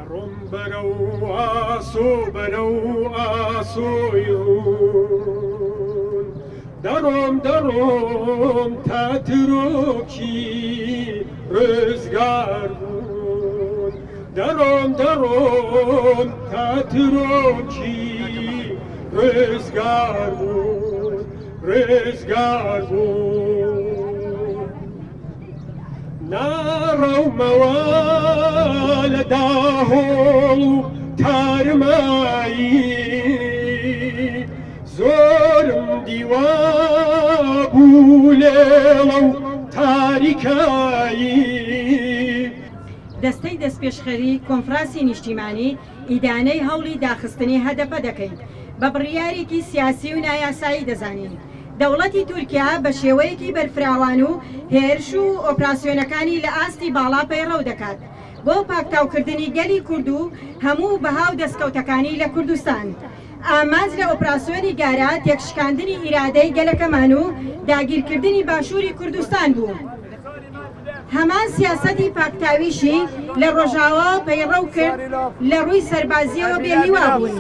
دەڕۆم بەرەو ئاسۆ بەرەو ئاسۆی ڕوون دەڕۆم تا ترۆکی ڕزگار بوون دەڕۆم تا ترۆکی ڕزگار بوون ناڕەومەوە لە داهۆڵ و تارمایی زۆرم دیوا بوو لێڵە و تاریکایی. دەستەی دەستپێشخەری کۆنفرانسی نیشتیمانی ئیدانەی هەوڵی داخستنی هەدەفە دەکەین بە بڕیارێکی سیاسی و نایاسایی دەزانین. دەوڵەتی تورکیا بە شێوەیەکی بەرفراوان و هێرش و ئۆپراسیۆنەکانی لە ئاستی باڵا پەیڕەو دەکات بۆ پاکتاوکردنی گەلی کورد و هەموو بەهاو دەستکەوتەکانی لە کوردستان. ئامانج لە ئۆپراسیۆنی گارا تێکشکاندنی ئیرادەی گەلەکەمان و داگیرکردنی باشووری کوردستان بوو. هەمان سیاسەتی پاکتاویشی لە ڕۆژاوە پەیڕەو کرد لە ڕووی سەربازیەوە بێهیوا بوون.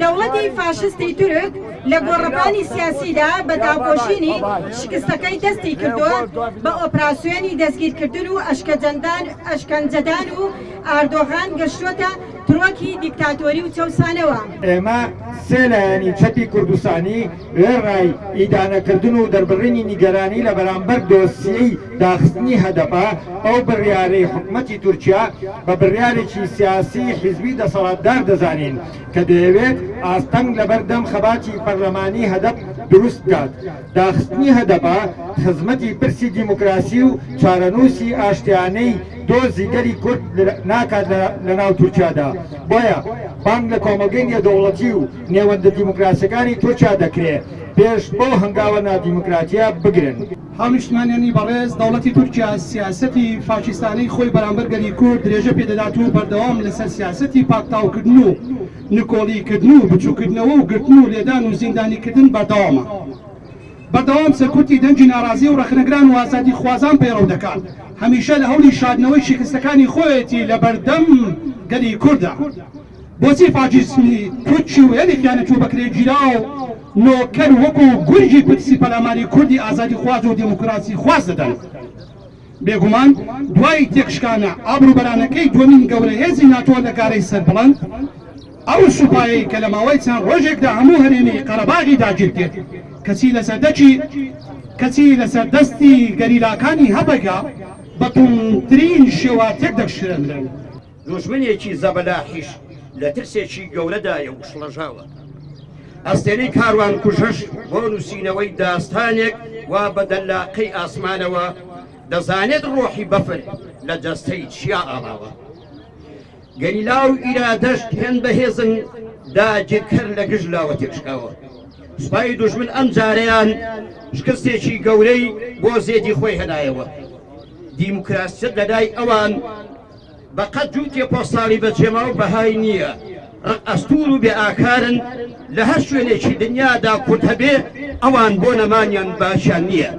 دەوڵەتی فاشستی تورک لە گۆڕەپانی سیاسیدا بە داپۆشینی شکستەکەی دەستی کردووە بە ئۆپراسیۆنی دەستگیرکردن و ئەشکەنجەدان و ئاردۆغان گەشتووەتە ترۆکی دیکتاتۆری و چەوسانەوە. ئێمە سێ لایەنی چەتی کوردستانی ڕێڕای ئیدانەکردن و دەربڕینی نیگەرانی لە بەرامبەر دۆسیەی داخستنی هەدەپە ئەو بڕیارەی حکومەتی تورکیا بە بڕیارێکی سیاسی حیزبی دەسەڵاتدار دەزانین کە دەیەوێت ئاستەنگ لەبەردەم خەباتی پەرلەمانی هەدەپ دروست بکات. داخستنی هەدەپە خزمەتی پرسی دیموکراسی و چارەنووسی ئاشتیانەی دۆزی گەلی کورد ناکات لە ناو تورکیادا. بۆیە بانگ لە کۆمەلگەی نێودەوڵەتی و نێوەندە دیموکراسیەکانی تورکیا دەکرێت پێش بۆ هەنگاوە نادیموکراتیا بگرن. هەمووشتمانیانی بەڕێز دەوڵەتی تورکیا سیاسەتی فاشیستانەی خۆی بەرامبەر گەلی کورد درێژە پێدەدات و بەردەوام لەسەر سیاسەتی پاکتاوکردن و نکۆڵیکردن و بچووکردنەوە و گرتن و لێدان و زیندانیکردن بەردەوامە. بەردەوام سەرکوتی دەنجی ناڕازی و ڕەخنەگران و ئازادی خوازان پەیڕەو دەکات. هەمیشە لە هەوڵی شاردنەوەی شکستەکانی خۆیەتی لە بەردەم گەلی کوردە. بۆچی فاشیسمی تورکی و هێلی خیانەت و بەکرێگیرا و نۆکەر وەکو گورجی پرسی پەرلەمانی کوردی ئازادی خواز و دیموکراسی خواز دەدەن؟ بێگومان دوای تێکشکانە ئابروبەرانەکەی دووەمین گەورە هێزی ناتۆ لە گارەی سەربڵند ئەو سوپایی کە لە ماوەی چەند ڕۆژێکدا هەموو هەرێمی قەرەباغی داگیر کرد کەچی لەسەر دەستی گەریلاکانی هەبەگا بە توندترین شێوە تێک دەکشێنرن. دوژمنێکی زەبەلاحیش لە ترسێکی گەورەدایە و شڵەژاوە. ئەستێنەی کاروان کوژەش بۆ نووسینەوەی داستانێک وا بە دەلاقەی ئاسمانەوە دەزانێت ڕۆحی بەفر لە جەستەی چیا ئاڵاوە. گەریلا و ئیرادەش هێن بەهێزن داگیرکەر لە گژلاوە تێکشکاوە. سوپای دوژمن ئەم جارەیان شکستێکی گەورەی بۆ زێدی خۆی هەنایەوە. دیموکراسی گەدای ئەوان بەقەت جوو تێپۆستاڵی بەجێما و بەهای نییە. ئەستور و بێ ئاکارن لە هەر شوێنێکی دنیادا کورد هەبێ ئەوان بۆ نەمانیان باشیان نییە.